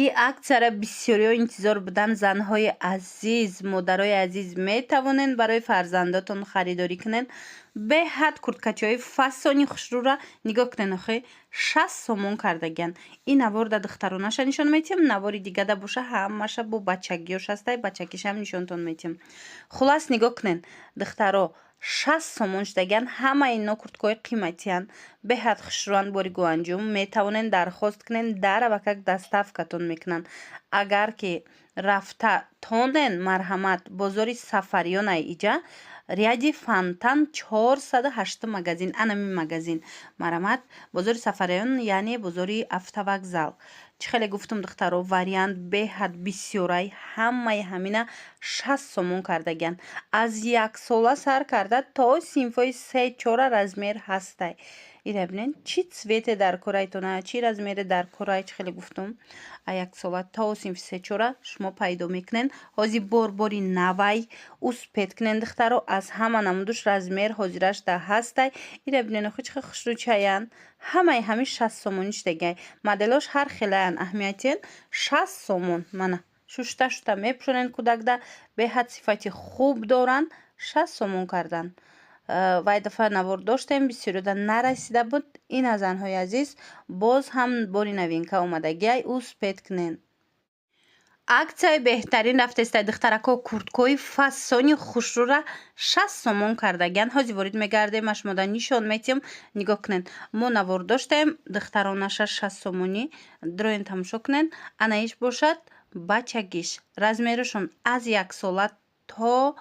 این акцияро бисёриҳо интизор буданд. занҳои азиз, модарои азиз метавонанд барои фарзандотон харидорӣ кунанд. беҳад курткачаҳои фасони хушрӯра нигоҳ кунед. охе 60 сомон кардагиянд. ин наворда духтаронаша нишон метиҳам, навори дигада боша ҳамаша бо бачагиёш ҳастай, бачагишам нишонтон метиҳам. хулас нигоҳ кунед духтаро 60 сомон шудагиянд. ҳамаи ино курткаҳои қиматиянд, беҳад хушрӯанд. боригӯ анҷум метавонед дархост кунед, даравакак доставкатон мекунанд. агар ки рафта тонен марҳамат бозори сафариёна иҷа ряди фантан 408 магазин, анами магазин марҳамат бозори сафариён, яъне бозори автовокзал. чӣ хеле гуфтум духтаро, вариант беҳад бисёрай, ҳамаи ҳамина 60 сомон кардагиянд. аз яксола сар карда то синфҳои 3-4 размер ҳастай. ира бинед чӣ цвете дар корайтона, чӣ размере дар корай. чӣ хеле гуфтум яксола то синфи 3-4 шумо пайдо мекунед. ҳозир борбори навай успет кунед духтаро, аз ҳама намудуш размер ҳозирашда ҳастай. ира бинед охи чӣ хеле хушрӯчаянд. ҳамаи ҳамин 60 сомонӣ шудагияй. моделош ҳар хелаянд, аҳамиятиянд. 60 сомон мана шушта шушта мепӯшонед кӯдакда, беҳад сифати хуб доранд. 60 сомон карданд. вай дафъа навор доштем, бисёрида нарасида буд. ина занҳои азиз боз ҳам бори новинка омадагиай, успет кунед. акцияи беҳтарин рафтестай духтарако, курткаҳои фасони хушрӯра 60 сомон кардагиянд. ҳозир ворид мегардем, ма шумода нишон метиҳам. нигоҳ кунед, мо навор доштем духтаронаша 60 сомонӣ. дроен тамошо кунед, анаиш бошад бачагиш. размерашон аз яксола то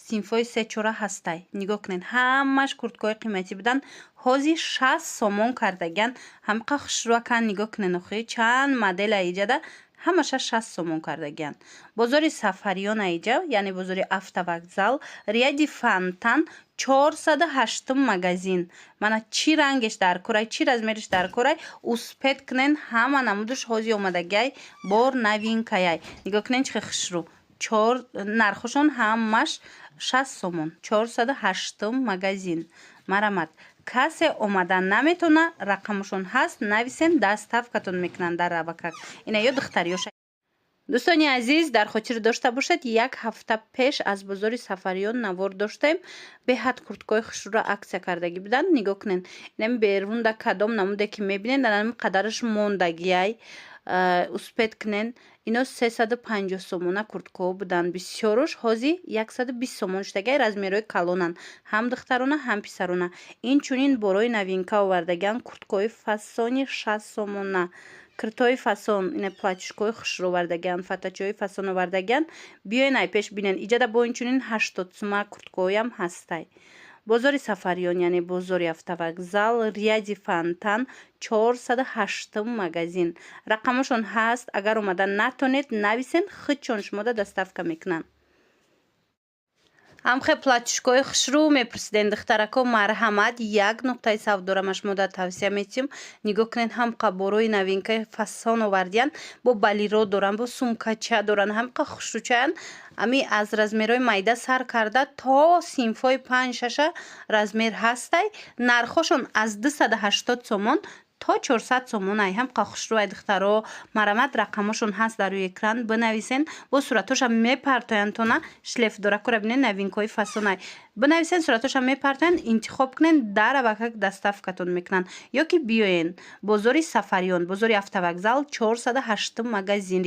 синфҳои 3-4 ҳастай. нигоҳ кунед, ҳамаш курткаҳои қиматӣ буданд. ҳозир 60 сомон кардагиянд. ҳамқа хушрӯаканд. нигоҳ кунед, охи чанд модела иҷада ҳамаша 60 сомон кардагиянд. бозори сафариён иҷа, яъне бозори автовокзал, ряди фантан 408 магазин. мана чӣ рангеш дар корай, чӣ размериш дар корай, успет кунед. ҳама намудуш ҳозир омадагиай, бор новинкаяй. нигоҳ кунед чӣ хеле хушрӯ. нархошон ҳамаш 60 сомон, 408 магазин. марҳамат, касе омадан наметона, рақамашон ҳаст, нависен, доставкатон мекунанд дар равакак. ина ё духтариёша. дӯстони азиз, дар хотир дошта бошед, як ҳафта пеш аз бозори сафариён навор доштем. беҳад курткаҳои хушрӯра аксия кардагӣ буданд. нигоҳ кунед, инами берунда кадом намуде ки мебинед, анами қадараш мондагиай. успет кунед. ино 350 сомона курткаҳо буданд. бисёрош ҳозир 120 сомон шудагиай. размерҳои калонанд, ҳам духтарона ҳам писарона. инчунин борои новинка овардагиянд курткаҳои фасони 60 сомона. киртои фасон, ина платишкаҳои хушрӯ овардагиянд, фатачаҳои фасон овардагиянд. биёен ай пеш бинед, иҷада бо инчунин 80 сума курткаҳоям ҳастай. бозори сафариён, яъне бозори автовокзал, ряди фантан 408 магазин. рақамашон ҳаст. агар омада натонед, нависен, худшон шумода доставка мекунанд. ҳамхе платишкаҳои хушрӯ мепурсидем духтарако, марҳамат, як нуқтаи савдорам шумода тавсия метиҳам. нигоҳ кунед, ҳамқа борои новинкаи фасон овардиянд. бо балиро доранд, бо сумкача доранд, ҳамқа хушрӯчаянд. ами аз размерҳои майда сар карда то синфҳои 5-6 размер ҳастай. нархошон аз 280 сомон то 400 сомон ай. ҳамқа хушрӯ ай духтаро. марҳамат, рақамашон ҳаст дар рӯи экран, бинависен. бо суратоша мепартоянд тона шлефдоракора бинед, новинкаҳои фасон ай. бинависен, суратоша мепартоянд, интихоб кунед, даравакак доставкатон мекунанд. ё ки биёен бозори сафариён, бозори автовокзал, 408 магазин.